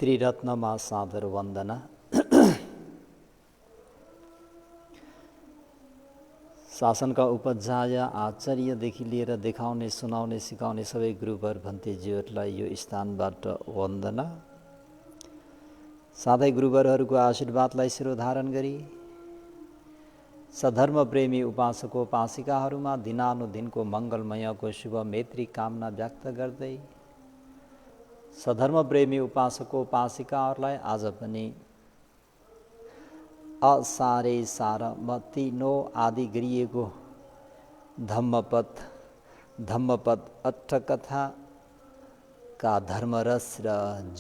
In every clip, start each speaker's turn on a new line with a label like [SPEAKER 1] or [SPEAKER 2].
[SPEAKER 1] त्रिरत्नमा सादर वन्दना। शासनका उपाध्याय आचार्यदेखि लिएर देखाउने सुनाउने सिकाउने सबै गुरुवर भन्तेज्यूहरूलाई यो स्थानबाट वन्दना। साथै गुरुवरहरूको आशीर्वादलाई शिरोधारण गरी सधर्म प्रेमी उपासकोपासिकाहरूमा दिनानुदिनको मङ्गलमयको शुभ मैत्री कामना व्यक्त गर्दै सधर्म प्रेमी उपासकोपासिकाहरूलाई आज पनि असारे सारमती 9 आदि गरिएको धम्मपद अट्टकथाका धर्मरस र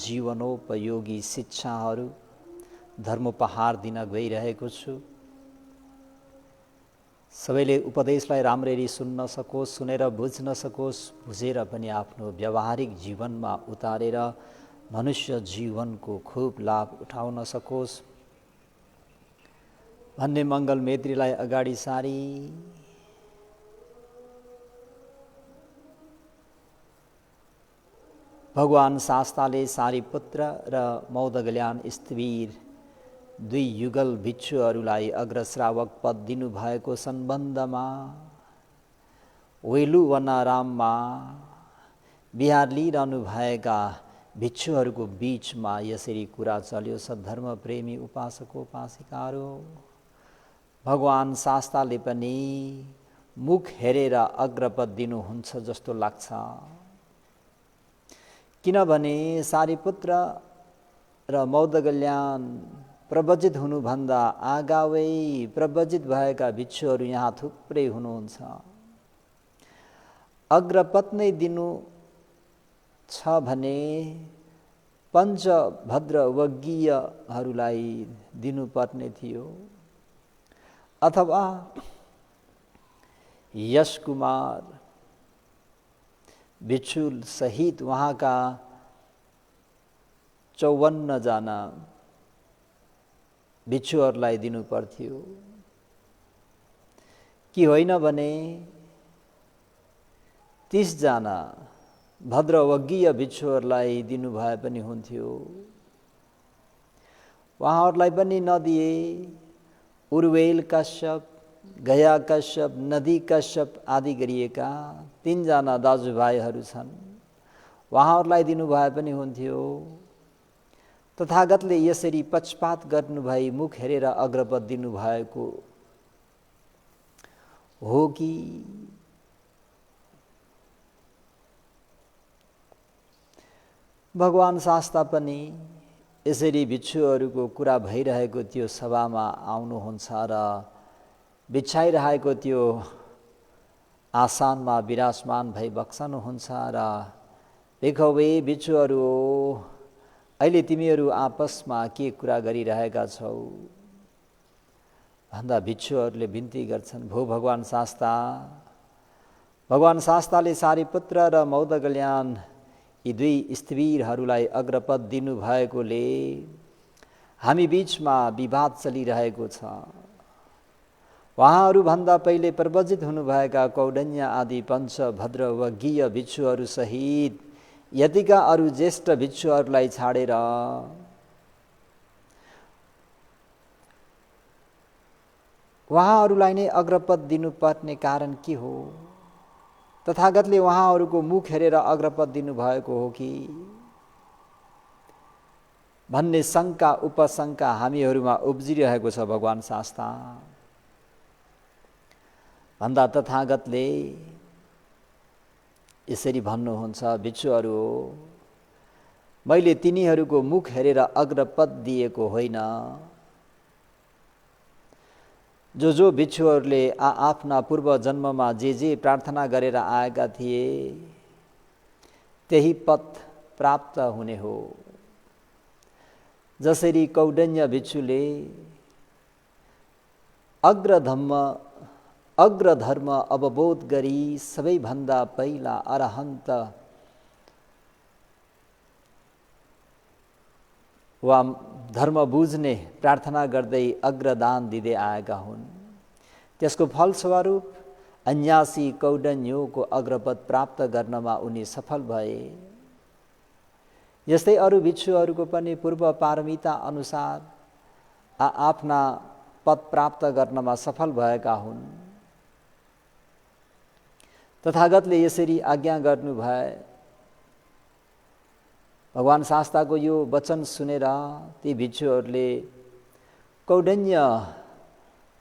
[SPEAKER 1] जीवनोपयोगी शिक्षाहरू धर्मोपहार दिन गइरहेको छु। सबैले उपदेशलाई राम्ररी सुन्न सकोस्, सुनेर बुझ्न सकोस्, बुझेर पनि आफ्नो व्यावहारिक जीवनमा उतारेर मनुष्य जीवनको खूब लाभ उठाउन सकोस् भन्ने मङ्गल मैत्रीलाई अगाडि सारी भगवान शास्ताले सारीपुत्र र मौदगल्यान स्थिर 2 युगल भिक्षुहरूलाई अग्रश्रावक पद दिनुभएको सम्बन्धमा वेलुवनाराममा बिहार लिइरहनु भएका भिक्षुहरूको बीचमा यसरी कुरा चल्यो। सद्धर्म प्रेमी उपासकोपासिकाहरू, भगवान शास्ताले पनि मुख हेरेर अग्रपद दिनुहुन्छ जस्तो लाग्छ। किनभने सारीपुत्र र मौदगल्यान प्रवजित हुनुभन्दा आगावै प्रवजित भएका भिक्षुहरू यहाँ थुप्रै हुनुहुन्छ। अग्रपद नै दिनु छ भने पञ्चभद्रवर्गीयहरूलाई दिनुपर्ने थियो, अथवा यशकुमार भिक्षु सहित वहाँका 54 जना भिक्षुहरूलाई दिनु पर्थ्यो, कि होइन भने 30 जना भद्रवर्गीय भिक्षुहरूलाई दिनुभए पनि हुन्थ्यो। उहाँहरूलाई पनि नदिए उर्वेल कश्यप, गया कश्यप, नदी कश्यप आदि गरिएका 3 जना दाजुभाइहरू छन्, उहाँहरूलाई दिनुभए पनि हुन्थ्यो। तथागतले यसरी पक्षपात गर्नुभई मुख हेरेर अग्रपद दिनुभएको हो कि भगवान शास्ता पनि यसरी भिक्षुहरूको कुरा भइरहेको त्यो सभामा आउनुहुन्छ र बिछाइरहेको त्यो आसनमा विराजमान भई बक्सनुहुन्छ र देखौवे भिक्षुहरू, अहिले तिमीहरू आपसमा के कुरा गरिरहेका छौ भन्दा भिक्षुहरूले बिन्ती गर्छन्, भो भगवान शास्ता। भगवान शास्ताले सारीपुत्र र मौदगल्यान यी 2 स्थिरहरूलाई अग्रपद दिनुभएकोले हामी बीचमा विवाद चलिरहेको छ। उहाँहरूभन्दा पहिले प्रवजित हुनुभएका कौडन्य आदि पञ्चभद्रवर्गीय भिक्षुहरू सहित यतिका अरू ज्येष्ठ भिक्षुहरूलाई छाडेर उहाँहरूलाई नै अग्रपद दिनुपर्ने कारण के हो? तथागतले उहाँहरूको मुख हेरेर अग्रपद दिनुभएको हो कि भन्ने शङ्का उपशङ्का हामीहरूमा उब्जिरहेको छ। भगवान शास्ता भन्दा तथागतले यसरी भन्नुहुन्छ, भिक्षुहरू, मैले तिनीहरूको मुख हेरेर अग्रपद दिएको होइन। जो भिक्षुहरूले आफ्ना पूर्व जन्ममा जे प्रार्थना गरेर आएका थिए त्यही पद प्राप्त हुने हो। जसरी कौडन्य भिक्षुले अग्रधर्म अवबोध गरी सबैभन्दा पहिला अरहन्त वा धर्म बुझ्ने प्रार्थना गर्दै अग्रदान दिँदै आएका हुन्, त्यसको फलस्वरूप 79 कौडन्योको अग्रपद प्राप्त गर्नमा उनी सफल भए। यस्तै अरू भिक्षुहरूको पनि पूर्व पारमिता अनुसार आफ्ना पद प्राप्त गर्नमा सफल भएका हुन्। तथागतले यसरी आज्ञा गर्नुभए। भगवान शास्ताको यो वचन सुनेर ती भिक्षुहरूले कौंडिन्य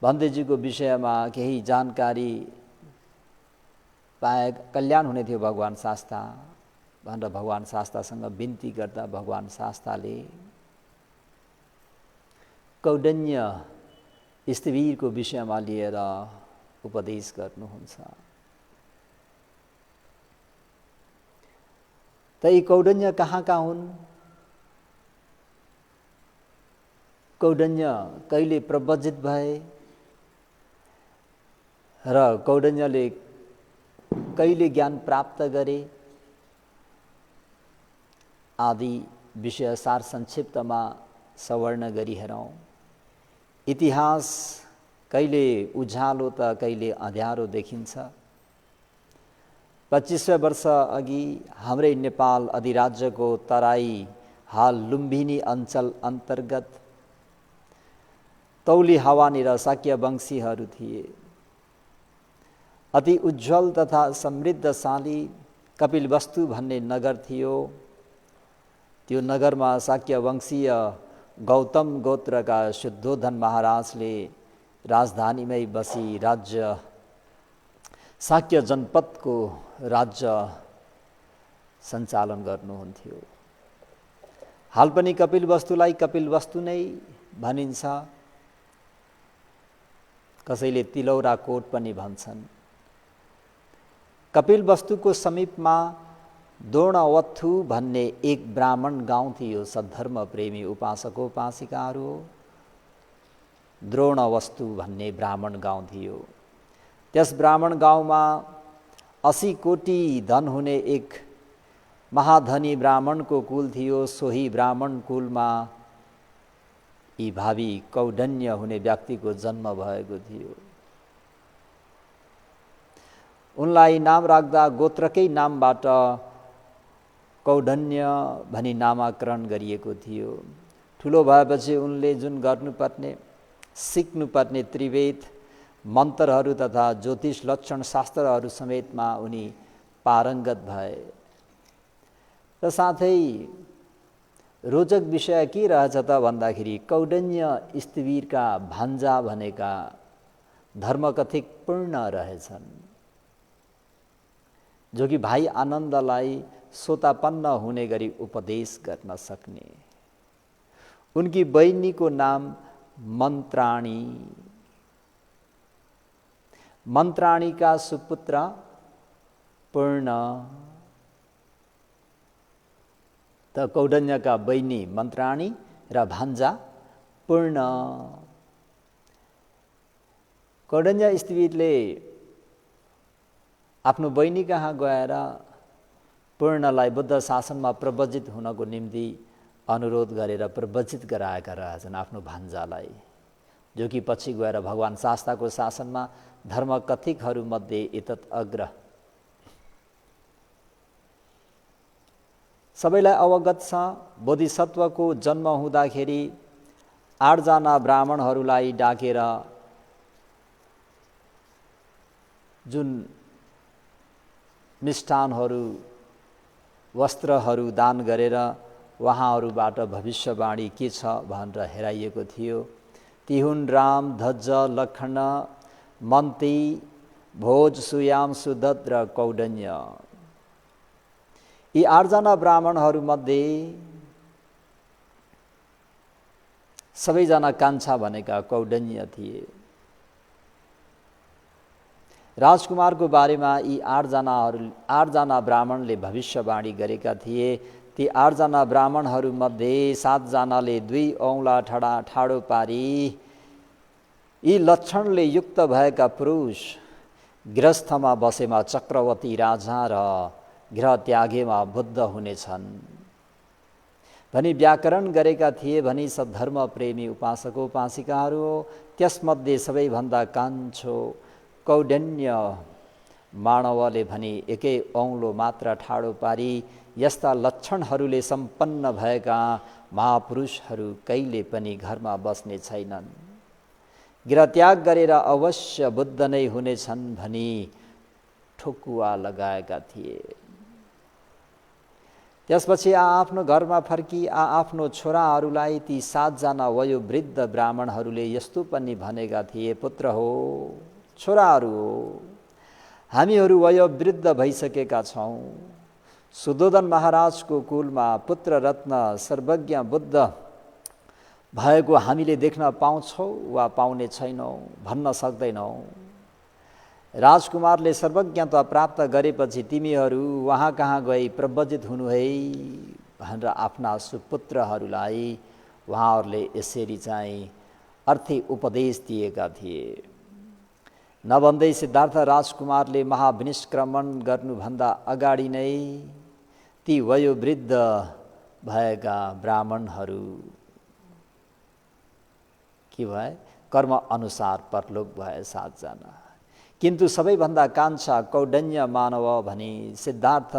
[SPEAKER 1] भन्देजीको विषयमा केही जानकारी पाए कल्याण हुने थियो भगवान शास्ता भनेर भगवान शास्तासँग बिन्ती गर्दा भगवान शास्ताले कौंडिन्य स्थिवीरको विषयमा लिएर उपदेश गर्नुहुन्छ। त यी कौंडिन्य कहाँका हुन्? कौंडिन्य कहिले प्रव्रजित भए र कौंडिन्यले कहिले ज्ञान प्राप्त गरे आदि विषय सार संक्षिप्तमा सवर्ण गरी हेरौँ। इतिहास कहिले उज्यालो त कहिले अँध्यारो देखिन्छ। 25 वर्ष अघि हाम्रै नेपाल अधिराज्यको तराई हाल लुम्बिनी अञ्चल अन्तर्गत तौली हावानिर शाक्य वंशीहरू थिए। अति उज्जवल तथा समृद्धशाली कपिलवस्तु भन्ने नगर थियो। त्यो नगरमा शाक्य वंशीय गौतम गोत्रका शुद्धोधन महाराजले राजधानीमै बसी राज्य शाक्य जनपदको राज्य सञ्चालन गर्नुहुन्थ्यो। हाल पनि कपिलवस्तुलाई कपिलवस्तु नै भनिन्छ। कसैले तिलौरा कोट पनि भन्छन्। कपिलवस्तुको समीपमा दोर्णवत्थु भन्ने एक ब्राह्मण गाउँ थियो। सद्धर्म प्रेमी उपासकोपासिकाहरू द्रोणवस्तु भन्ने ब्राह्मण गाउँ थियो। त्यस ब्राह्मण गाउँमा 80 कोटी धन हुने एक महाधनी ब्राह्मणको कुल थियो। सोही ब्राह्मण कुलमा यी भावी कौंडिन्य हुने व्यक्तिको जन्म भएको थियो। उनलाई नाम राख्दा गोत्रकै नामबाट कौंडिन्य भनी नामाकरण गरिएको थियो। ठुलो भएपछि उनले जुन गर्नुपर्ने सिक्नुपर्ने त्रिवेद मन्त्रहरू तथा ज्योतिष लक्षण शास्त्रहरू समेतमा उनी पारङ्गत भए। र साथै रोचक विषय के रहेछ त भन्दाखेरि कौंडिन्य स्थिवीरका भान्जा भनेका धर्मकथिक पूर्ण रहेछन्, जो कि भाइ आनन्दलाई सोतापन्न हुने गरी उपदेश गर्न सक्ने। उनकी बहिनीको नाम मन्त्राणी। मन्त्राणीका सुपुत्र पूर्ण। त कौंडिन्यका बहिनी मन्त्राणी र भान्जा पूर्ण। कौंडिन्य स्थिवीरले आफ्नो बहिनी कहाँ गएर पूर्णलाई बुद्ध शासनमा प्रव्रजित हुनको निम्ति अनुरोध गरेर प्रव्रजित गराएका रहेछन् आफ्नो भान्जालाई, जो कि पछि गएर भगवान शास्ताको शासनमा धर्मकथिकहरूमध्ये एतत् अग्र। सबैलाई अवगत छ, बोधिसत्वको जन्म हुँदाखेरि 8 जना ब्राह्मणहरूलाई डाकेर जुन मिष्टानहरू वस्त्रहरू दान गरेर उहाँहरूबाट भविष्यवाणी के छ भनेर हेराइएको थियो। ती हुन् राम, ध्वज, लक्ष्मण, मन्ती, भोज, सुयाम, सुदत र कौंडिन्य। यी 8 जना ब्राह्मणहरूमध्ये सबैजना कान्छा भनेका कौंडिन्य थिए। राजकुमारको बारेमा यी 8 जना ब्राह्मणले भविष्यवाणी गरेका थिए। ती 8 जना ब्राह्मणहरूमध्ये 7 जनाले 2 औँला ठाडो पारी यी लक्षणले युक्त भएका पुरुष गृहस्थमा बसेमा चक्रवर्ती राजा र गृह त्यागेमा बुद्ध हुनेछन् भनी व्याकरण गरेका थिए भनी सद्धर्म प्रेमी उपासकोपासिकाहरू। त्यसमध्ये सबैभन्दा कान्छो कौंडिन्य मानवले भने एकै औँलो मात्र ठाडो पारी यस्ता लक्षणहरूले सम्पन्न भएका महापुरुषहरू कहिले पनि घरमा बस्ने छैनन्। गृहत्याग गरेर अवश्य बुद्ध नै हुनेछन् भनी ठोकुवा लगाएका थिए। त्यसपछि आफ्नो घरमा फर्की आफ्नो छोराहरूलाई ती 7 जना वयोवृद्ध ब्राह्मणहरूले यस्तो पनि भनेका थिए, पुत्र हो, छोराहरू हो, हामीहरू वयोवृद्ध भइसकेका छौँ। सुधोधन महाराजको कुलमा पुत्र रत्न सर्वज्ञ बुद्ध भएको हामीले देख्न पाउँछौँ वा पाउने छैनौँ भन्न सक्दैनौँ। राजकुमारले सर्वज्ञता प्राप्त गरेपछि तिमीहरू वहाँ कहाँ गई प्रव्रजित हुनु है भनेर आफ्ना सुपुत्रहरूलाई उहाँहरूले यसरी चाहिँ अर्थी उपदेश दिएका थिए। नभन्दै सिद्धार्थ राजकुमारले महाविनिष्क्रमण गर्नुभन्दा अगाडि नै ती वयोवृद्ध भएका ब्राह्मणहरू के भए? कर्म अनुसार परलोक भए 7 जना। किन्तु सबैभन्दा कान्छा कौडन्य मानव भने सिद्धार्थ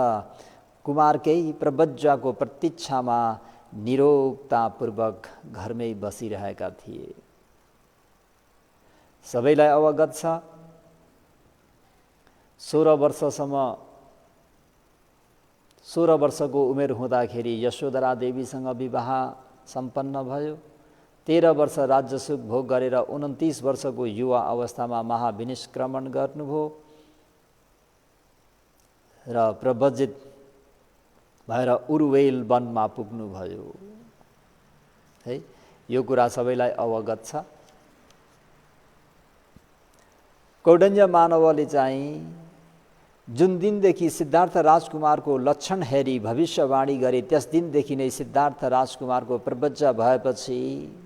[SPEAKER 1] कुमारकै प्रव्रजको प्रतीक्षामा निरोगतापूर्वक घरमै बसिरहेका थिए। सबैलाई अवगत छ 16 वर्षको उमेर हुँदाखेरि यशोधरा देवीसँग विवाह सम्पन्न भयो। 13 वर्ष राज्यसुख भोग गरेर 29 वर्षको युवा अवस्थामा महाविनिष्क्रमण गर्नुभयो र प्रव्रजित भएर उरुवेल वनमा पुग्नुभयो है। यो कुरा सबैलाई अवगत छ। कौडन्य मानवले चाहिँ जुन दिनदेखि सिद्धार्थ राजकुमारको लक्षण हेरी भविष्यवाणी गरे त्यस दिनदेखि नै सिद्धार्थ राजकुमारको प्रव्रज भएपछि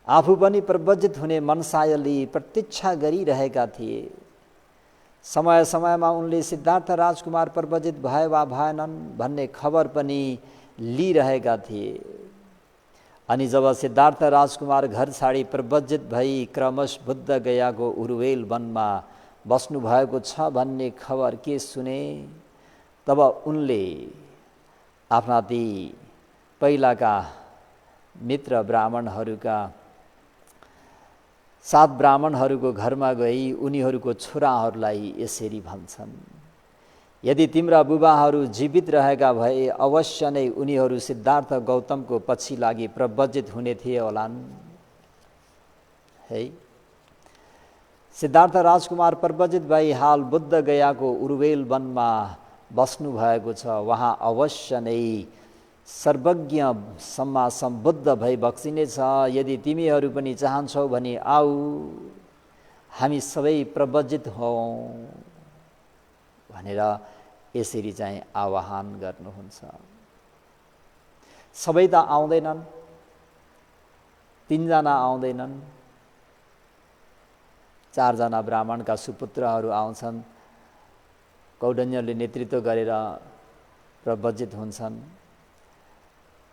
[SPEAKER 1] आफू पनि प्रव्रजित हुने मनसायले प्रतीक्षा गरिरहेका थिए। समय समयमा उनले सिद्धार्थ राजकुमार प्रव्रजित भए वा भएनन् भन्ने खबर पनि लिइरहेका थिए। अनि जब सिद्धार्थ राजकुमार घर छाडी प्रव्रजित भई क्रमश बुद्ध गयाको उरुवेल वनमा बस्नु भएको छ भन्ने खबर के सुने, तब उनले आफ्ना ती पहिलाका मित्र ब्राह्मणहरूका 7 ब्राह्मणहरूको घरमा गई उनीहरूको छोराहरूलाई यसरी भन्छन्, यदि तिम्रा बुबाहरू जीवित रहेका भए अवश्य नै उनीहरू सिद्धार्थ गौतमको पछि लागि प्रव्रजित हुने थिए होलान् है। सिद्धार्थ राजकुमार प्रव्रजित भई हाल बुद्ध गयाको उरुवेल वनमा बस्नु भएको छ। वहाँ अवश्य नै सर्वज्ञ सम्मा सम्बुद्ध भई बक्सिनेछ। यदि तिमीहरू पनि चाहन्छौ भने आऊ, हामी सबै प्रव्रजित हौँ भनेर यसरी चाहिँ आह्वान गर्नुहुन्छ। सबै त आउँदैनन्, 3 जना आउँदैनन्, 4 जना ब्राह्मणका सुपुत्रहरू आउँछन्। कौडन्यले नेतृत्व गरेर प्रव्रजित हुन्छन्।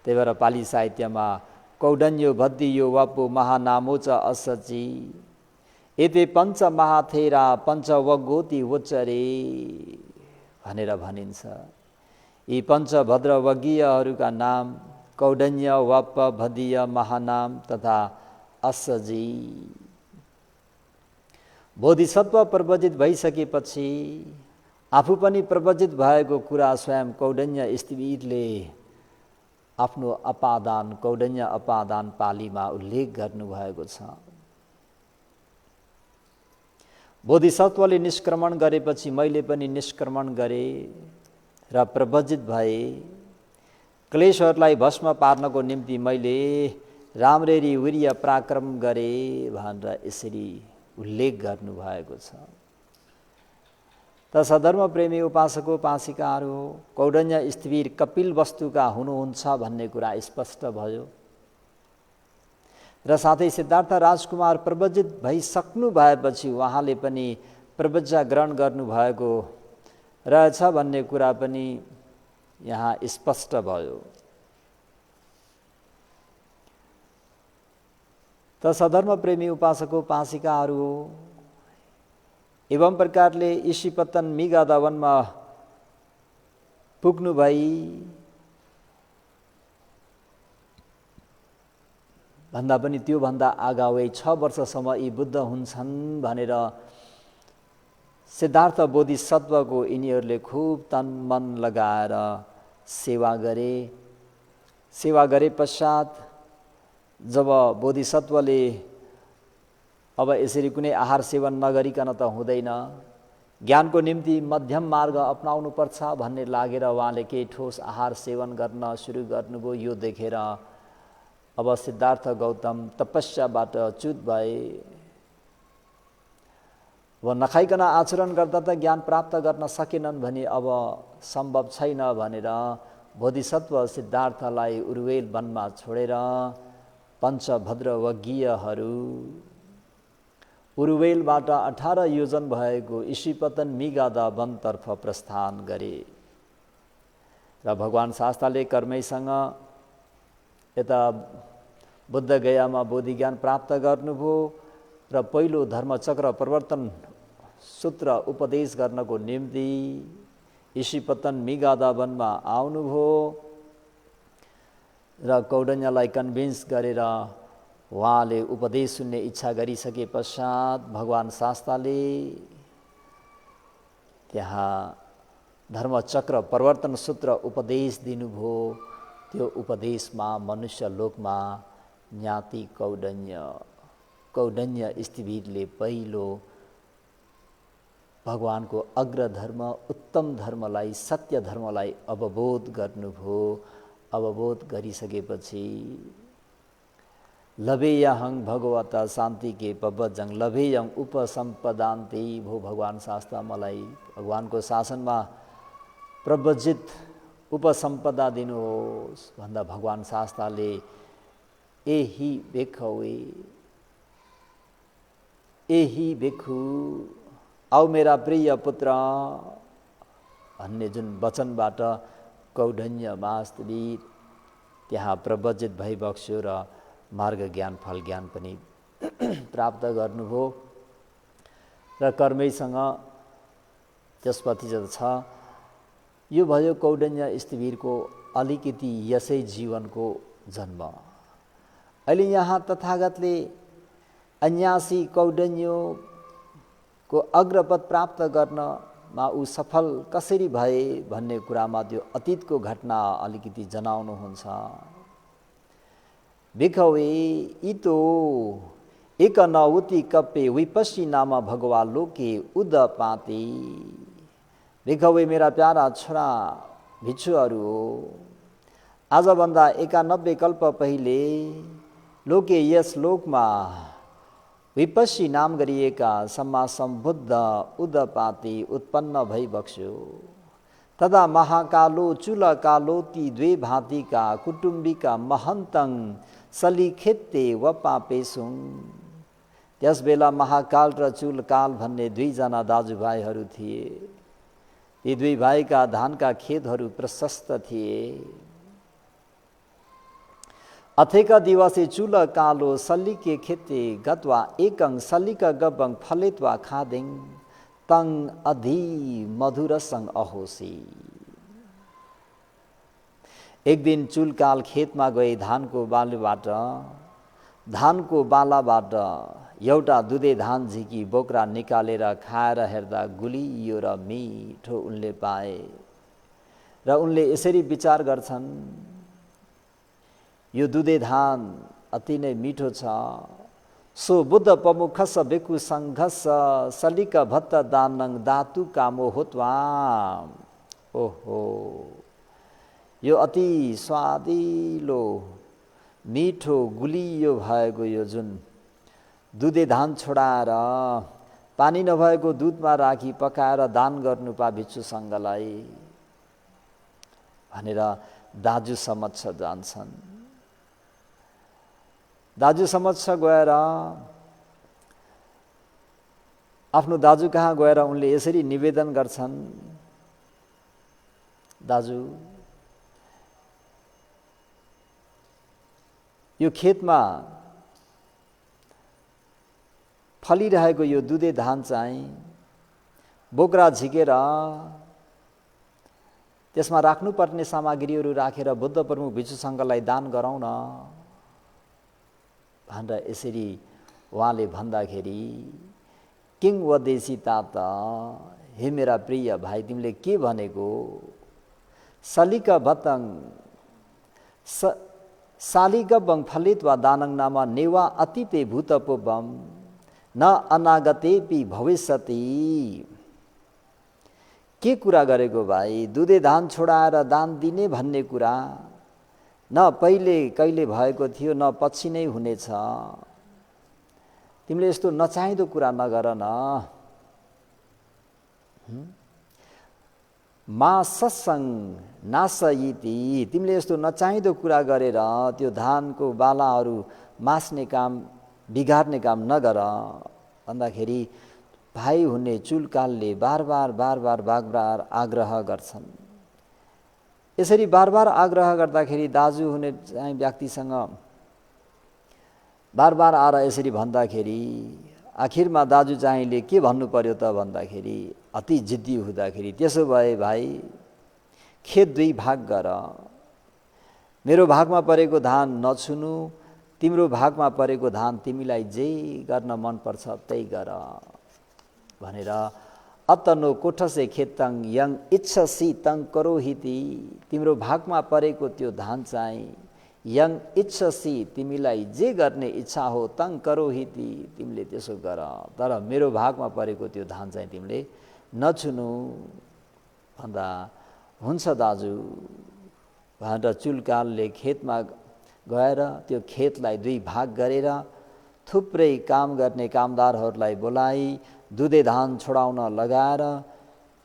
[SPEAKER 1] त्यही भएर पाली साहित्यमा कौडन्यो भद्दियो वापो महानामोच असची एते पञ्च महाथेरा पञ्चवगोती वचरे भनेर भनिन्छ। यी पञ्चभद्रवगीयहरूका नाम कौडन्य, वाप, भद्दिय, महानाम तथा असजी। बोधिसत्व प्रव्रजित भइसकेपछि आफू पनि प्रव्रजित भएको कुरा स्वयं कौडन्य स्थिविरले आफ्नो अपादान कौडन्य अपादान पालीमा उल्लेख गर्नुभएको छ। बोधिसत्वले निष्क्रमण गरेपछि मैले पनि निष्क्रमण गरेँ र प्रव्रजित भए। क्लेशहरूलाई भस्म पार्नको निम्ति मैले राम्ररी वीर्य पराक्रम गरेँ भनेर यसरी उल्लेख गर्नुभएको छ। त सधर्म प्रेमी उपासक उपासिकाहरू हो, कौडन्य स्थिविर कपिल वस्तुका हुनुहुन्छ भन्ने कुरा स्पष्ट भयो र साथै सिद्धार्थ राजकुमार प्रव्रजित भइसक्नु भएपछि उहाँले पनि प्रव्रजा ग्रहण गर्नुभएको रहेछ भन्ने कुरा पनि यहाँ स्पष्ट भयो। त सधर्म प्रेमी उपासक उपासिकाहरू हो, एवं प्रकारले इसीपतन मिगादा वनमा पुग्नु भई भन्दा पनि त्योभन्दा अगावै 6 वर्षसम्म यी बुद्ध हुन्छन् भनेर सिद्धार्थ बोधिसत्वको यिनीहरूले खुब तन मन लगाएर सेवा गरे पश्चात जब बोधिसत्वले अब यसरी कुनै आहार सेवन नगरिकन त हुँदैन, ज्ञानको निम्ति मध्यम मार्ग अपनाउनु पर्छ भन्ने लागेर उहाँले केही ठोस आहार सेवन गर्न सुरु गर्नुभयो। यो देखेर अब सिद्धार्थ गौतम तपस्याबाट च्युत भए। अब नखाइकन आचरण गर्दा त ज्ञान प्राप्त गर्न सकेनन् भने अब सम्भव छैन भनेर बोधिसत्व सिद्धार्थलाई उरुवेल वनमा छोडेर पञ्चभद्रवज्ञीयहरू उरुवेलबाट 18 योजन भएको इसीपतन मिगादा वनतर्फ प्रस्थान गरे। र भगवान शास्ताले कर्मैसँग यता बुद्ध गयामा बोधि ज्ञान प्राप्त गर्नुभयो र पहिलो धर्मचक्र परिवर्तन सूत्र उपदेश गर्नको निम्ति इसीपतन मिगादा वनमा आउनुभयो र कौडन्यलाई कन्भिन्स गरेर उहाँले उपदेश सुन्ने इच्छा गरिसके पश्चात भगवान शास्ताले त्यहाँ धर्मचक्र परिवर्तन सूत्र उपदेश दिनुभयो। त्यो उपदेशमा मनुष्य लोकमा ज्ञाति कौडन्य स्थिवीरले पहिलो भगवानको अग्र धर्म उत्तम धर्मलाई सत्य धर्मलाई अवबोध गर्नुभयो। अवबोध गरिसकेपछि लभेयहं भगवता शान्ति के पवजङ लभेयं उपसम्पदान्ति भो भगवान शास्ता मलाई भगवानको शासनमा प्रवजित उपसम्पदा दिनुहोस् भन्दा भगवान शास्ताले एही बेखु आउ मेरा प्रिय पुत्र भन्ने जुन वचनबाट कौडन्य वास्तविक त्यहाँ प्रवजित भइबक्स्यो र मार्ग ज्ञान फल ज्ञान पनि प्राप्त गर्नुभयो। र कर्मैसँग त्यसपछि छ यो भयो कौडन्य स्थिवीरको अलिकति यसै जीवनको जन्म। अहिले यहाँ तथागतले अन्यासी कौडन्यको अग्रपद प्राप्त गर्नमा ऊ सफल कसरी भए भन्ने कुरामा त्यो अतीतको घटना अलिकति जनाउनुहुन्छ। भिखवे इतो एक नउति कप्पे विपस्सी नाम भगवा लोके उदपाते। भिखवे मेरा प्यारा छोरा भिक्षुहरू हो, आजभन्दा 91 कल्प पहिले लोके यस लोकमा विपस्सी नाम गरिएका सम्मा सम्बुद्ध उदपाते उत्पन्न भइबक्स्यो। तदा महाकालो चुलकालो ती द्वे भाँतीका कुटुम्बीका महन्तङ सलिखेत्ते वपापेसुङ। त्यस बेला महाकाल र चुलकाल भन्ने दुईजना दाजुभाइहरू थिए। ती दुई भाइका धानका खेतहरू प्रशस्त थिए। अथेका दिवसे चुलकालो सल्लिके खेते गत्वा एकङ सल्लिक गब्बङ फलेत्वा खादेङ तङ अधि मधुरसङ अहोसी। एक दिन चुलकाल खेतमा गए धानको बालाबाट एउटा दुधे धान झिकी बोक्रा निकालेर खाएर हेर्दा गुलियो र मिठो उनले पाए र उनले यसरी विचार गर्छन्, यो दुधे धान अति नै मिठो छ। सो बुद्ध प्रमुखस बेकु सङ्घस सलिक भत्त दानङ दातु कामो होत्वा। ओहो, यो अति स्वादिलो मिठो गुलियो भएको यो जुन दुधे धान छोडाएर पानी नभएको दुधमा राखी पकाएर दान गर्नु पा भिक्षुसँगलाई भनेर दाजु समक्ष जान्छन्। दाजु समक्ष गएर आफ्नो दाजु कहाँ गएर उनले यसरी निवेदन गर्छन्, दाजु यो खेतमा फलिरहेको यो दुधे धान चाहिँ बोक्रा झिकेर त्यसमा राख्नुपर्ने सामग्रीहरू राखेर बुद्ध प्रमुख भिक्षु सङ्घलाई दान गराउन भनेर यसरी उहाँले भन्दाखेरि किंवदेशिता त हे मेरा प्रिय भाइ तिमीले के भनेको सलिक भतङ सालिगबङ फलित्वा दानङ नाम नेवा अतीते भूतपूर्वम न अनागतेपि भविष्यति। के कुरा गरेको भाइ? दुधे धान छोडाएर दान दिने भन्ने कुरा न पहिले कहिले भएको थियो न पछि नै हुनेछ। तिमीले यस्तो नचाहिँदो कुरा नगर न। मा सत्सङ नासयिति, तिमीले यस्तो नचाहिँदो कुरा गरेर त्यो धानको बालाहरू मास्ने काम बिगार्ने काम नगर भन्दाखेरि भाइ हुने चुलकालले बार बार आग्रह गर्छन्। यसरी बार बार आग्रह गर्दाखेरि दाजु हुने चाहिँ व्यक्तिसँग बार बार आएर यसरी भन्दाखेरि आखिरमा दाजु चाहिँले के भन्नु पर्यो त भन्दाखेरि अति जिद्दी हुँदाखेरि त्यसो भए भाइ खेत दुई भाग गर, मेरो भागमा परेको धान नछुनु, तिम्रो भागमा परेको धान तिमीलाई जे गर्न मनपर्छ त्यही गर भनेर अतनो कोठसे खेतङ यङ इच्छसी तङ करोहिति, तिम्रो भागमा परेको त्यो धान चाहिँ यङ इच्छसी तिमीलाई जे गर्ने इच्छा हो तङ करोहिति, तिमीले त्यसो गर, तर मेरो भागमा परेको त्यो धान चाहिँ तिमीले नछुनु भन्दा हुन्छ दाजु भनेर चुलकालले खेतमा गएर त्यो खेतलाई दुई भाग गरेर थुप्रै काम गर्ने कामदारहरूलाई बोलाई दुधे धान छोडाउन लगाएर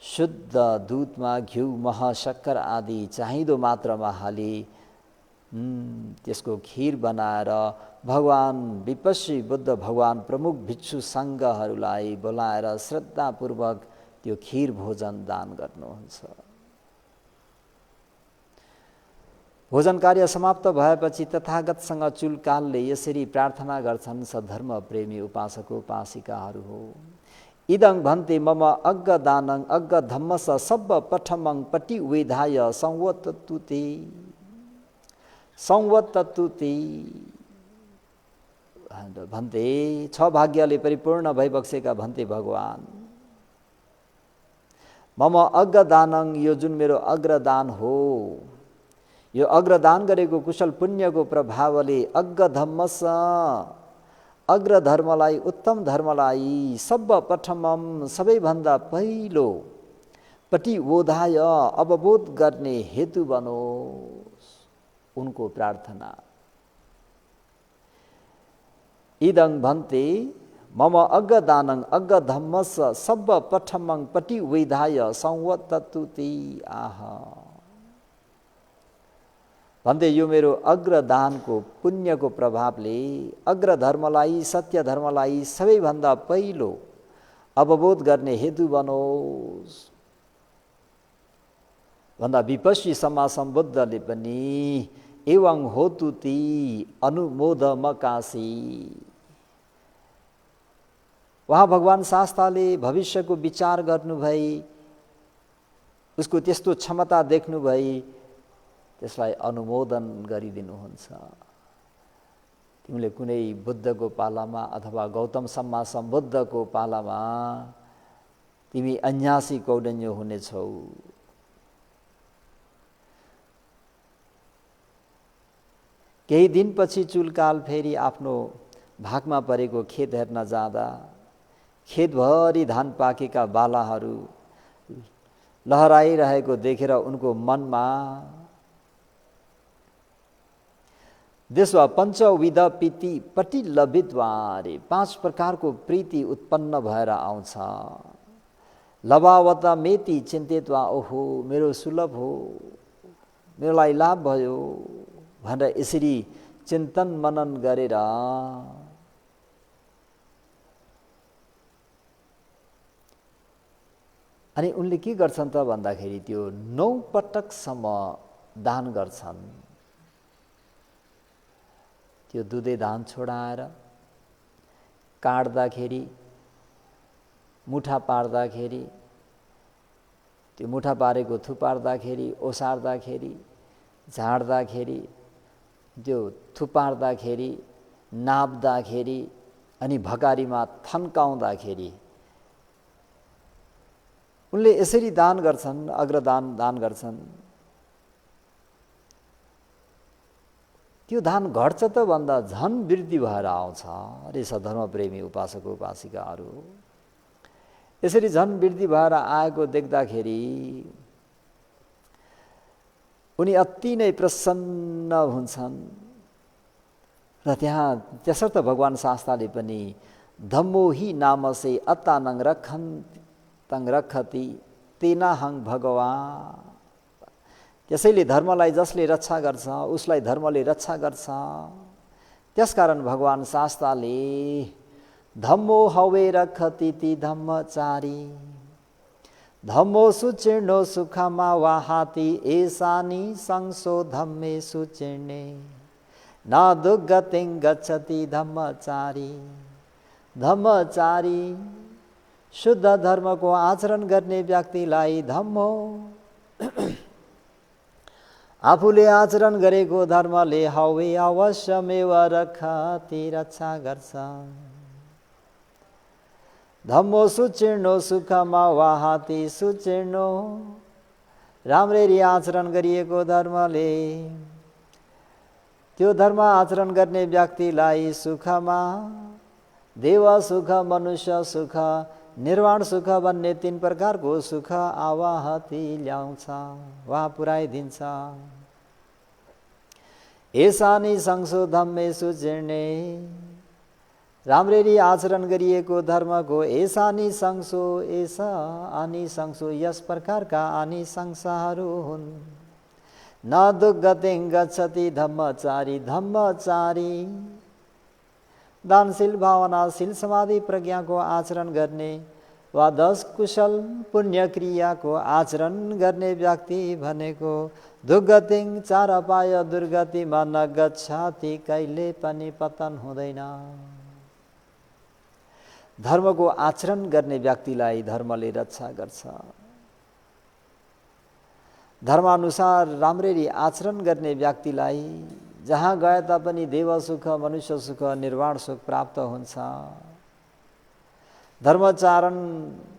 [SPEAKER 1] शुद्ध दुधमा घिउ मह शक्कर आदि चाहिँदो मात्रामा हाली त्यसको खीर बनाएर भगवान विपस्सी बुद्ध भगवान प्रमुख भिक्षु सङ्घहरूलाई बोलाएर श्रद्धापूर्वक त्यो खीर भोजन दान गर्नुहुन्छ। भोजन कार्य समाप्त भएपछि तथागतसँग चुलकालले यसरी प्रार्थना गर्छन्, सधर्म प्रेमी उपासक उपासिकाहरू हो, इदं भन्ते मम अग्ग दानङ अग्ग धम्मस सब्ब पठमङ पटि वेधाय संवत्तुते संवत्तुते भन्ते, छ भाग्यले परिपूर्ण भइबक्सेका भन्ते भगवान, मम अग्रदानङ यो जुन मेरो अग्रदान हो, यो अग्रदान गरेको कुशल पुण्यको प्रभावले अग्ग धम्मस अग्र धर्मलाई उत्तम धर्मलाई सब्ब पठमम सबैभन्दा पहिलो पटि वोधाय अवबोध गर्ने हेतु बनोस्, उनको प्रार्थना। इदं भन्ते मम अग्ग दानङ अग्ग धम्मस सब्ब पठमङ पटि वेधाय संवत्तुते आह भन्दै यो मेरो अग्रदानको पुण्यको प्रभावले अग्र धर्मलाई सत्य धर्मलाई सबैभन्दा पहिलो अवबोध गर्ने हेतु बनोस् भन्दा विपस्सी सम्मा सम्बुद्धले पनि एवं होतु ती अनुमोदमकासी, वहाँ भगवान शास्ताले भविष्यको विचार गर्नुभई, उसको त्यस्तो क्षमता देख्नुभई त्यसलाई अनुमोदन गरिदिनुहुन्छ। तिमीले कुनै बुद्धको पालामा अथवा गौतम सम्मा सम्बुद्धको पालामा तिमी अन्यासी कौडन्य हुनेछौ। केही दिनपछि चुलकाल फेरि आफ्नो भागमा परेको खेत हेर्न जाँदा खेतभरि धान पाकेका बालाहरू लहराइरहेको देखेर उनको मनमा देशवा पञ्चविध प्रीति पटिलभित्वारे 5 प्रकारको प्रीति उत्पन्न भएर आउँछ। लभावता मेति चिन्तित्वा ओहो मेरो सुलभ हो, मेरोलाई लाभ भयो भनेर यसरी चिन्तन मनन गरेर अनि उनले के गर्छन् त भन्दाखेरि त्यो 9 पटकसम्म दान गर्छन्। त्यो दुधे धान छोडाएर काट्दाखेरि मुठा पार्दाखेरि त्यो मुठा पारेको थुपार्दाखेरि, ओसार्दाखेरि, झाड्दाखेरि, त्यो थुपार्दाखेरि, नाप्दाखेरि अनि भकारीमा थन्काउँदाखेरि उनले यसरी दान गर्छन्, अग्रदान दान गर्छन्। त्यो दान घट्छ त भन्दा झन् वृद्धि भएर आउँछ अरे सधर्मप्रेमी उपासक उपासिकाहरू। यसरी झन् वृद्धि भएर आएको देख्दाखेरि उनी अति नै प्रसन्न हुन्छन् र त्यसर्थ भगवान शास्त्रले पनि धम्मो हि नामसे अत्तानङ रक्षन्तं रक्षति तेनाहं भगवान्। त्यसैले धर्मलाई जसले रक्षा गर्छ उसलाई धर्मले रक्षा गर्छ। त्यसकारण भगवान शास्त्रले धम्मो हवे रक्षति धम्मचारी धम्मो सुचिर्णो सुखमा वाहाति एसानि संसो धम्मे सुचिर्णे न दुर्गतिं गच्छति धम्मचारी। धम्मचारी शुद्ध धर्मको आचरण गर्ने व्यक्तिलाई धम्मो आफूले आचरण गरेको धर्मले हवे अवश्यमेव रक्षति रक्षा गर्छ। धम्मो सुचिर्णो सुखमा वाहाति सुचिर्णो राम्ररी आचरण गरिएको धर्मले त्यो धर्म आचरण गर्ने व्यक्तिलाई सुखमा देव सुख, मनुष्य सुख, निर्वाण सुख भन्ने 3 प्रकारको सुख आवाहति ल्याउँछ वा पुर्याइदिन्छ। एसानि संसो धम्मे सुचिर्णे राम्ररी आचरण गरिएको धर्मको एसानि संसो एसा आनि संसो यस प्रकारका आनि संसारहरू हुन्। न दुर्गतिं गच्छति धम्मचारी धम्मचारी दानशील, भावनाशील, समाधि, प्रज्ञाको आचरण गर्ने वा 10 कुशल पुण्य क्रियाको आचरण गर्ने व्यक्ति भनेको दुर्गतिं 4 अपाय दुर्गतिमा न गच्छति कहिले पनि पतन हुँदैन। धर्मको आचरण गर्ने व्यक्तिलाई धर्मले रक्षा गर्छ। धर्मानुसार राम्ररी आचरण गर्ने व्यक्तिलाई जहाँ गए तापनि देव सुख, मनुष्य सुख, निर्वाण सुख प्राप्त हुन्छ। धर्मचारण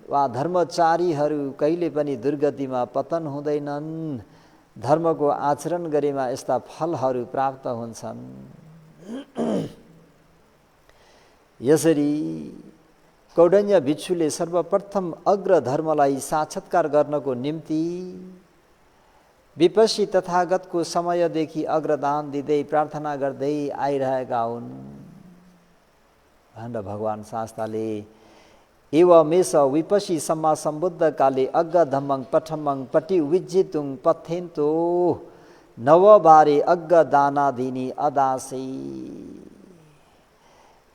[SPEAKER 1] वा धर्मचारीहरू कहिले पनि दुर्गतिमा पतन हुँदैनन्। धर्मको आचरण गरेमा यस्ता फलहरू प्राप्त हुन्छन्। यसरी कौडन्य भिक्षुले सर्वप्रथम अग्र धर्मलाई साक्षात्कार गर्नको निम्ति विपस्सी तथागतको समयदेखि अग्रदान दिँदै प्रार्थना गर्दै आइरहेका हुन् भनेर भगवान शास्त्रले एवमेष विपस्सी सम्मा सम्बुद्ध काले अग्ग धम्मं पठमं पटि विजितुं पथेन्तो नवबारे अग्ग दानादिनी अदासी।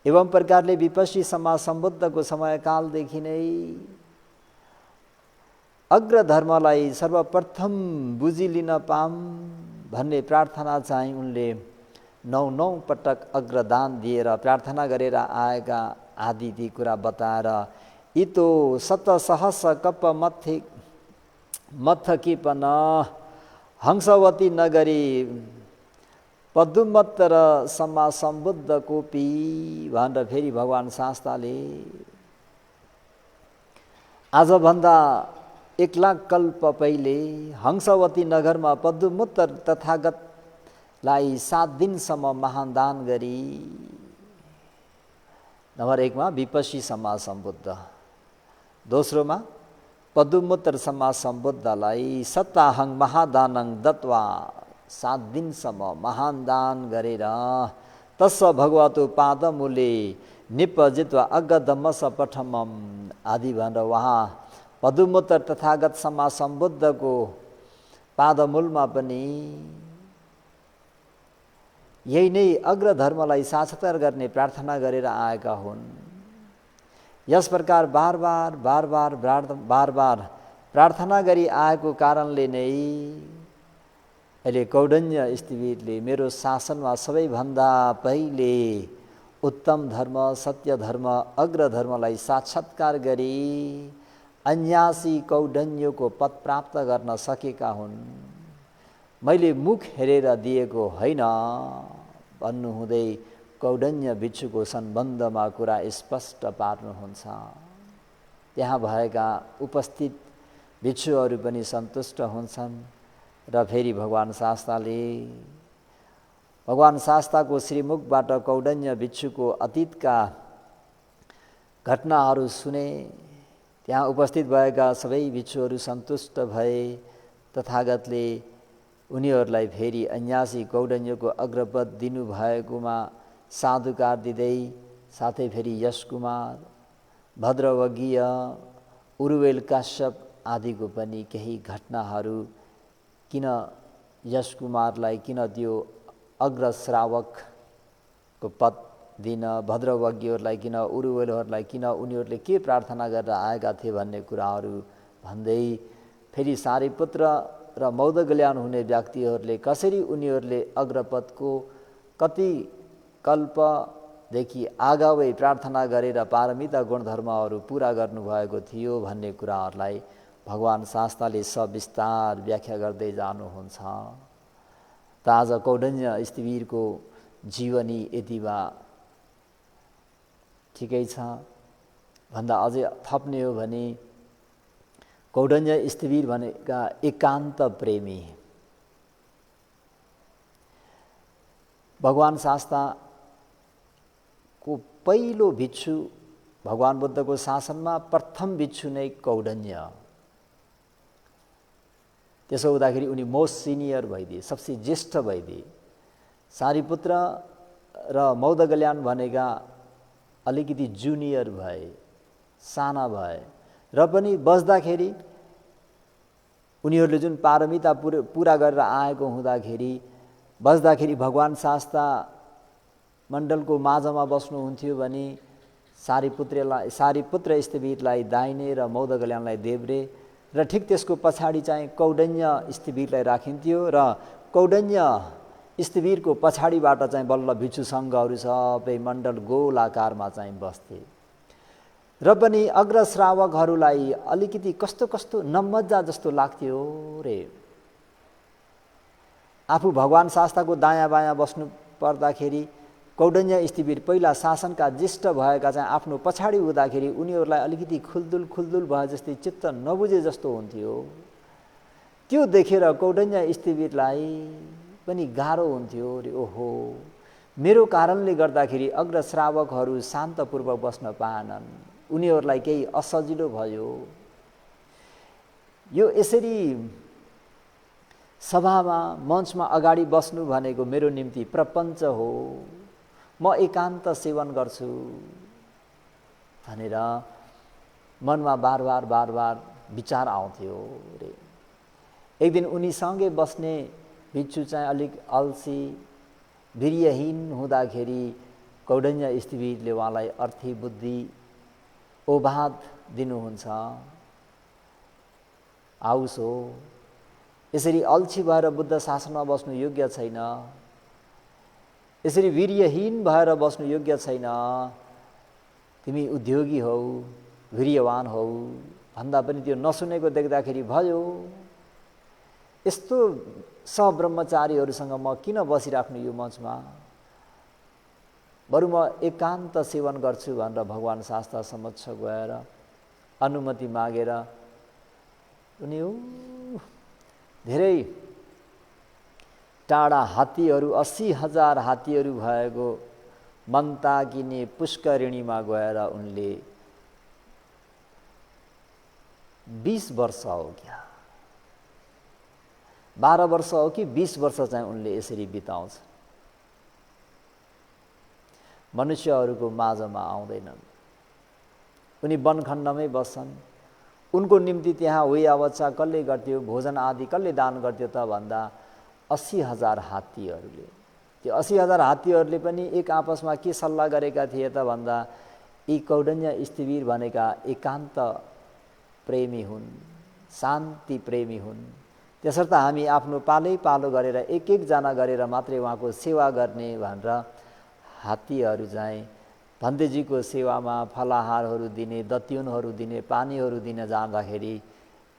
[SPEAKER 1] एवं प्रकारले विपस्सी सम्मा सम्बुद्धको समयकालदेखि नै अग्र धर्मलाई सर्वप्रथम बुझिलिन पाम भन्ने प्रार्थना चाहिँ उनले 9 पटक अग्रदान दिएर प्रार्थना गरेर आएका आदि ती कुरा बताएर इतो सत सहस कप मथकिपन हंसवती नगरी पदुमत्तर सम्मा सम्बुद्ध कोपी भनेर फेरि भगवान शास्त्रले आजभन्दा 1 लाख कल्प पहिले हंसवती नगरमा पदुमत्तर तथागतलाई 7 दिनसम्म महान दान गरी। नम्बर 1 मा विपस्सी सम्मा सम्बुद्ध, दोस्रोमा पदुमत्तर सम्मा सम्बुद्धलाई सत्ताहं महादानं दत्वा 7 दिनसम्म महान दान गरेर तस्स भगवतो पादमूले निपजित्वा अग्गधम्मस पठमम आदि भनेर वहाँ पदुमत्तर तथागत सम्मा सम्बुद्धको पादमूलमा पनि यही नै अग्र धर्मलाई साक्षात्कार गर्ने प्रार्थना गरेर आएका हुन्। यस प्रकार बार बार प्रार्थना गरी आएको कारणले नै अहिले कौडन्य स्थितिले मेरो शासनमा सबैभन्दा पहिले उत्तम धर्म, सत्य धर्म, अग्र धर्मलाई साक्षात्कार गरी अन्यासी कौडन्यको पद प्राप्त गर्न सकेका हुन्। मैले मुख हेरेर दिएको होइन भन्नुहुँदै कौडन्य भिक्षुको सम्बन्धमा कुरा स्पष्ट पार्नुहुन्छ। त्यहाँ भएका उपस्थित भिक्षुहरू पनि सन्तुष्ट हुन्छन् र फेरि भगवान् शास्ताको श्रीमुखबाट कौडन्य भिक्षुको अतीतका घटनाहरू सुने। त्यहाँ उपस्थित भएका सबै भिक्षुहरू सन्तुष्ट भए। तथागतले उनीहरूलाई फेरि अन्यासी कौडन्यको अग्रपद दिनुभएकोमा साधुकार दिँदै साथै फेरि यश कुमार, भद्रवगीय, उरुवेल काश्यप आदिको पनि केही घटनाहरू, किन यश कुमारलाई किन त्यो अग्रश्रावकको पद दिन, भद्रवगीहरूलाई किन, उरुवेलहरूलाई किन, उनीहरूले के प्रार्थना गरेर आएका थिए भन्ने कुराहरू भन्दै फेरि सारिपुत्र र मौदगल्यान हुने व्यक्तिहरूले कसरी उनीहरूले अग्रपदको कति कल्पदेखि आगावै प्रार्थना गरेर पारमिता गुणधर्महरू पुरा गर्नुभएको थियो भन्ने कुराहरूलाई भगवान् शास्ताले सविस्तार व्याख्या गर्दै जानुहुन्छ। त आज कौडन्य स्थिवीरको जीवनी यतिमा ठिकै छ। भन्दा अझै थप्ने हो भने कौडन्य स्थिवीर भनेका एकान्त प्रेमी। भगवान् शास्ताको पहिलो भिक्षु भगवान् बुद्धको शासनमा प्रथम भिक्षु नै कौडन्य। त्यसो हुँदाखेरि उनी मोस्ट सिनियर भइदिए, सबसे ज्येष्ठ भइदिए। सारिपुत्र र मौदगल्यान भनेका अलिकति जुनियर भए, साना भए र पनि बस्दाखेरि उनीहरूले जुन पारमिता पुरा गरेर आएको हुँदाखेरि बस्दाखेरि भगवान् शास्ता मण्डलको माझमा बस्नुहुन्थ्यो भने सारिपुत्र स्थिवीरलाई दाहिने र मौदगल्यानलाई देब्रे र ठिक त्यसको पछाडि चाहिँ कौडन्य स्थिवीरलाई राखिन्थ्यो र कौडन्य स्थिवीरको पछाडिबाट चाहिँ बल्ल भिक्षु सङ्घहरू सबै मण्डल गोलाकारमा चाहिँ बस्थे। र पनि अग्रश्रावकहरूलाई अलिकति कस्तो कस्तो नमज्जा जस्तो लाग्थ्यो रे। आफू भगवान् शास्ताको दायाँ बायाँ बस्नु पर्दाखेरि कौडन्य स्थिवीर पहिला शासनका ज्येष्ठ भएका चाहिँ आफ्नो पछाडि हुँदाखेरि उनीहरूलाई अलिकति खुल्दुल भए जस्तै चित्त नबुझे जस्तो हुन्थ्यो। त्यो देखेर कौडन्य स्थिवीरलाई पनि गाह्रो हुन्थ्यो रे। ओहो, मेरो कारणले गर्दाखेरि अग्रश्रावकहरू शान्तपूर्वक बस्न पाएनन्, उनीहरूलाई केही असजिलो भयो। यो यसरी सभामा मञ्चमा अगाडि बस्नु भनेको मेरो निम्ति प्रपञ्च हो, म एकान्त सेवन गर्छु भनेर मनमा बार बार विचार आउँथ्यो रे। एक दिन उनीसँगै बस्ने भिक्षु चाहिँ अलिक अल्छी वीर्यहीन हुँदाखेरि कौडन्य स्थिवीरले उहाँलाई अर्थी बुद्धि ओभाद दिनुहुन्छ। आउस हो, यसरी अल्छी भएर बुद्ध शासनमा बस्नु योग्य छैन, यसरी वीर्यहीन भएर बस्नु योग्य छैन, तिमी उद्योगी हौ, वीर्यवान हौ भन्दा पनि त्यो नसुनेको देख्दाखेरि भयो यस्तो सब्रह्मचारीहरूसँग म किन बसिराख्नु यो मञ्चमा, बरु म एकान्त सेवन गर्छु भनेर भगवान् शास्ता समक्ष गएर अनुमति मागेर उनी धेरै टाढा हात्तीहरू 80,000 हात्तीहरू भएको मन्ताकिनी पुष्करिणीमा गएर उनले 20 वर्ष हो क्या 12 वर्ष हो कि 20 वर्ष चाहिँ उनले यसरी बिताउँछ। मनुष्यहरूको माझमा आउँदैनन्, उनी वनखण्डमै बस्छन्। उनको निम्ति त्यहाँ हुइआवच्छा कसले गर्थ्यो, भोजन आदि कसले दान गर्थ्यो त भन्दा 80,000 हात्तीहरूले। त्यो 80,000 हात्तीहरूले पनि एक आपसमा के सल्लाह गरेका थिए त भन्दा यी कौडन्य स्थिवीर भनेका एकान्त प्रेमी हुन्, शान्ति प्रेमी हुन्, त्यसर्थ हामी आफ्नो पालै पालो गरेर एक जना गरेर मात्रै उहाँको सेवा गर्ने भनेर हात्तीहरू चाहिँ भन्देजीको सेवामा फलाहारहरू दिने, दत्युनहरू दिने, पानीहरू दिन जाँदाखेरि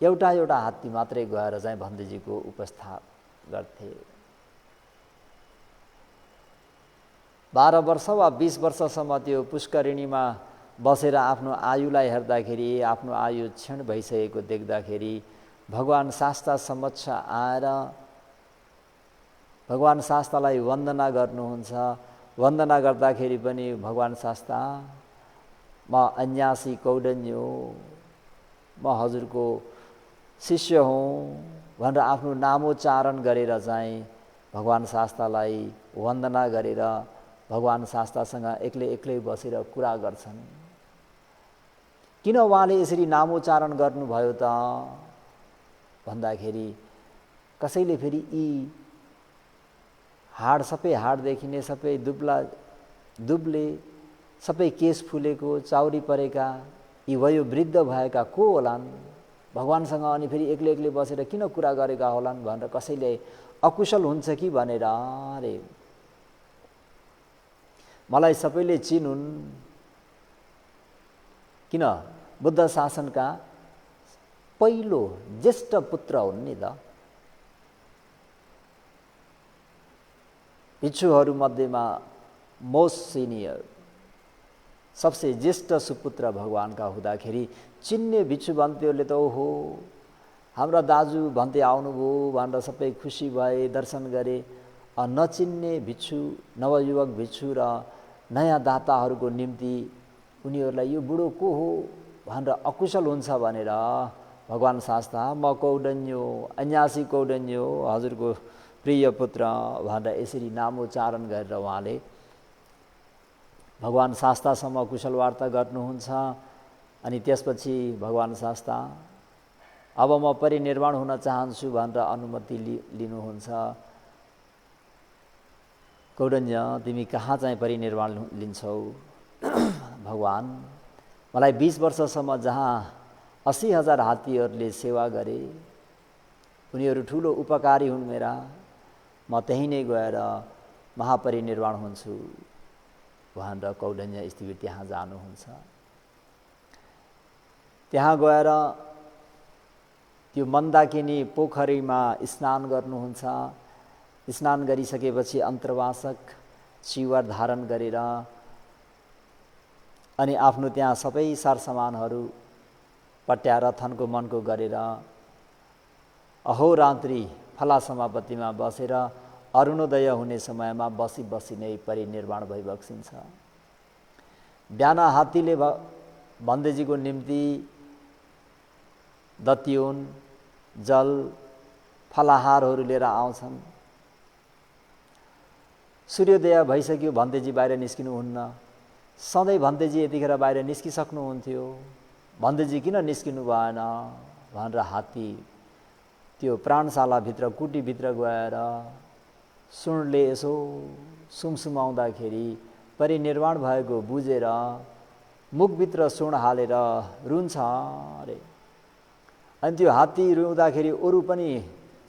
[SPEAKER 1] एउटा एउटा हात्ती मात्रै गएर चाहिँ भन्देजीको उपस्था गर्थे। 12 वर्ष वा 20 वर्षसम्म त्यो पुष्करिणीमा बसेर आफ्नो आयुलाई हेर्दाखेरि आफ्नो आयु क्षीण भइसकेको देख्दाखेरि भगवान् शास्ता समक्ष आएर भगवान् शास्तालाई वन्दना गर्नुहुन्छ। वन्दना गर्दाखेरि पनि भगवान् शास्ता, म अन्यासी कौडन्य हो, म हजुरको शिष्य हुँ भनेर आफ्नो नामोच्चारण गरेर चाहिँ भगवान् शास्तालाई वन्दना गरेर भगवान् शास्तासँग एक्लै बसेर कुरा गर्छन्। किन उहाँले यसरी नामोच्चारण गर्नुभयो त भन्दाखेरि कसैले फेरि यी सबै हाड देखिने, सबै दुब्ले, सबै केश फुलेको, चाउरी परेका यी वयोवृद्ध भएका को होलान् भगवान्सँग, अनि फेरि एक्लै बसेर किन कुरा गरेका होलान् भनेर कसैले अकुशल हुन्छ कि भनेर अरे मलाई सबैले चिनुन्, किन बुद्ध शासनका पहिलो ज्येष्ठ पुत्र हुन् नि त। भिक्षुहरू मध्येमा मोस्ट सिनियर, सबसे ज्येष्ठ सुपुत्र भगवान्का हुँदाखेरि चिन्ने भिक्षु भन्तेहरूले त ओहो हाम्रा दाजु भन्ते आउनुभयो भनेर सबै खुसी भए, दर्शन गरे। नचिन्ने भिक्षु, नवयुवक भिक्षु र नयाँ दाताहरूको निम्ति उनीहरूलाई यो बुढो को हो भनेर अकुशल हुन्छ भनेर भगवान् शास्ता, म कौडन्य हो, अन्यासी कौडन्य हो, हजुरको प्रिय पुत्र भनेर यसरी नामोच्चारण गरेर उहाँले भगवान् शास्तासम्म कुशल वार्ता गर्नुहुन्छ। अनि त्यसपछि भगवान् शास्ता, अब म परिनिर्वाण हुन चाहन्छु भनेर अनुमति लिनुहुन्छ। कौडन्य, तिमी कहाँ चाहिँ परिनिर्वाण लिन्छौ? भगवान्, मलाई 20 वर्षसम्म जहाँ 80,000 हात्तीहरूले सेवा गरे, उनीहरू ठुलो उपकारी हुन् मेरा, म त्यहीँ नै गएर महापरिनिर्वाण हुन्छु भनेर कौडन्य स्थिति त्यहाँ जानुहुन्छ। त्यहाँ गएर त्यो मन्दाकिनी पोखरीमा स्नान गर्नुहुन्छ। स्नान गरिसकेपछि अन्तर्वासक चिवर धारण गरेर अनि आफ्नो त्यहाँ सबै सरसामानहरू पट्याएर थनको मनको गरेर अहोरात्रि फला समापतिमा बसेर अरुणोदय हुने समयमा बसी नै परिनिर्वाण भइबक्सिन्छ। बिहान हात्तीले भन्देजीको निम्ति दत्युन, जल, फलाहारहरू लिएर आउँछन्। सूर्योदय भइसक्यो, भन्देजी बाहिर निस्किनुहुन्न। सधैँ भन्देजी यतिखेर बाहिर निस्किसक्नुहुन्थ्यो, भन्देजी किन निस्किनु भएन भनेर हात्ती त्यो प्राणशालाभित्र, कुटीभित्र गएर सुनले यसो सुमसुमाउँदाखेरि परिनिर्वाण भएको बुझेर मुखभित्र सुन हालेर रुन्छ अरे। अनि त्यो हात्ती रुँदाखेरि अरू पनि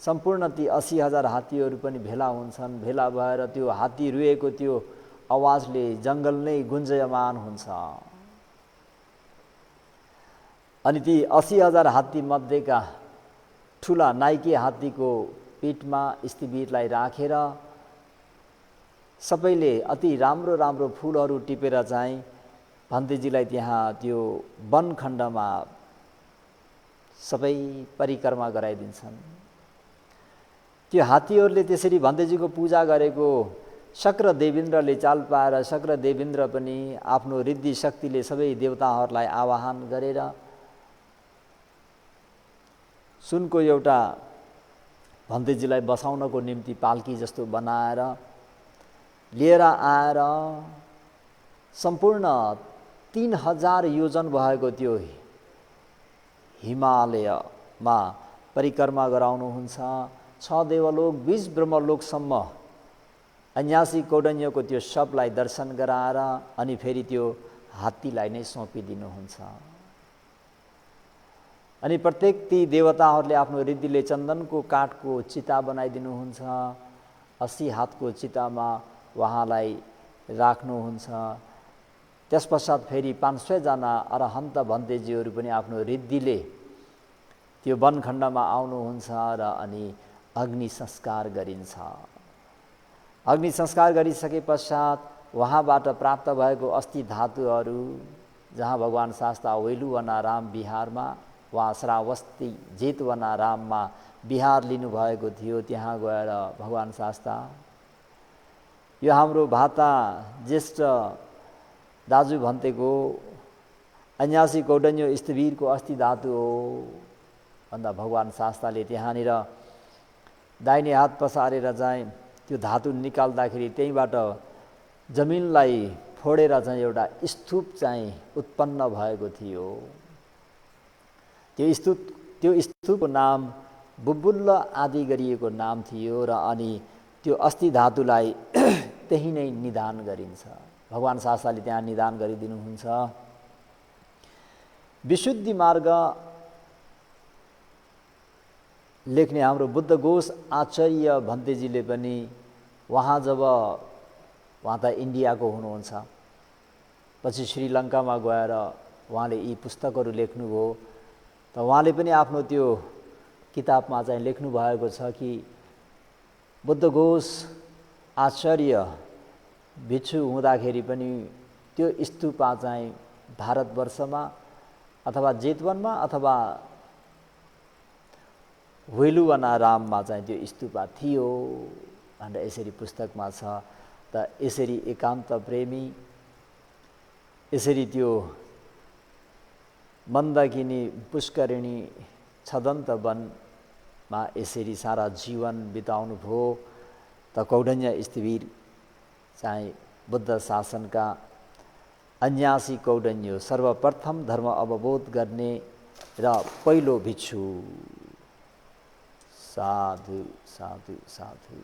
[SPEAKER 1] सम्पूर्ण ती 80,000 हात्तीहरू पनि भेला हुन्छन्। भेला भएर त्यो हात्ती रुएको त्यो आवाजले जङ्गल नै गुन्जयमान हुन्छ। अनि ती 80,000 हात्ती मध्येका ठुला नाइके हात्तीको पिठमा स्थिवीरलाई राखेर सबैले अति राम्रो राम्रो फुलहरू टिपेर चाहिँ भन्देजीलाई त्यहाँ त्यो वनखण्डमा सबै परिक्रमा गराइदिन्छन्। त्यो हात्तीहरूले त्यसरी भन्देजीको पूजा गरेको शक्र देवेन्द्रले चाल पाएर शक्र देवेन्द्र पनि आफ्नो रिद्धि शक्तिले सबै देवताहरूलाई आवाहन गरेर सुनको एउटा भन्देजीलाई बसाउनको निम्ति पाल्की जस्तो बनाएर लिएर आएर सम्पूर्ण 3000 योजन भएको त्यो हिमालयमा परिक्रमा गराउनुहुन्छ। 6 देवलोक 20 ब्रह्मलोकसम्म अन्यासी कौडन्यको त्यो शवलाई दर्शन गराएर अनि फेरि त्यो हात्तीलाई नै सुम्पिदिनुहुन्छ। अनि प्रत्येक ती देवताहरूले आफ्नो रिद्धिले चन्दनको काठको चिता बनाइदिनुहुन्छ। 80 हातको चितामा उहाँलाई राख्नुहुन्छ। त्यस पश्चात फेरि 500 जना अरहन्त भन्तेजीहरू पनि आफ्नो रिद्धिले त्यो वनखण्डमा आउनुहुन्छ र अनि अग्नि संस्कार गरिन्छ। अग्नि संस्कार गरिसके पश्चात वहाँबाट प्राप्त भएको अस्थि धातुहरू जहाँ भगवान शास्ता वेलुवनाराम बिहारमा वा श्रावस्ती जेतवनाराममा बिहार लिनुभएको थियो, त्यहाँ गएर भगवान शास्ता यो हाम्रो भाता ज्येष्ठ दाजु भन्तेको अन्यासी कौडन्य स्थवीरको अस्थि धातु हो भन्दा भगवान शास्ताले त्यहाँनिर दाहिने हात पसारेर चाहिँ त्यो धातु निकाल्दाखेरि त्यहीबाट जमिनलाई फोडेर चाहिँ एउटा स्तूप चाहिँ उत्पन्न भएको थियो। त्यो स्तूपको नाम बुबुल्ल आदि गरिएको नाम थियो र अनि त्यो अस्थि धातुलाई त्यही नै निदान गरिन्छ। भगवान शास्ताले त्यहाँ निदान गरिदिनुहुन्छ। विशुद्धि मार्ग लेख्ने हाम्रो बुद्ध घोष आचार्य भन्तेजीले पनि उहाँ त इन्डियाको हुनुहुन्छ, पछि श्रीलङ्कामा गएर उहाँले यी पुस्तकहरू लेख्नुभयो। त उहाँले पनि आफ्नो त्यो किताबमा चाहिँ लेख्नु भएको छ कि बुद्ध घोष आचार्य भिक्षु हुँदाखेरि पनि त्यो स्तूपा चाहिँ भारतवर्षमा अथवा जेतवनमा अथवा वेलुवनाराममा चाहिँ त्यो स्तूपा थियो भनेर यसरी पुस्तकमा छ। त यसरी एकान्त प्रेमी, यसरी त्यो मन्दकिनी पुष्करिणी छदन्त वनमा यसरी सारा जीवन बिताउनु भयो। त कौडन्य स्थवीर चाहिँ बुद्ध शासनका अन्यासी कौडन्य सर्वप्रथम धर्म अवबोध गर्ने र पहिलो भिक्षु। साधु साधु साधु।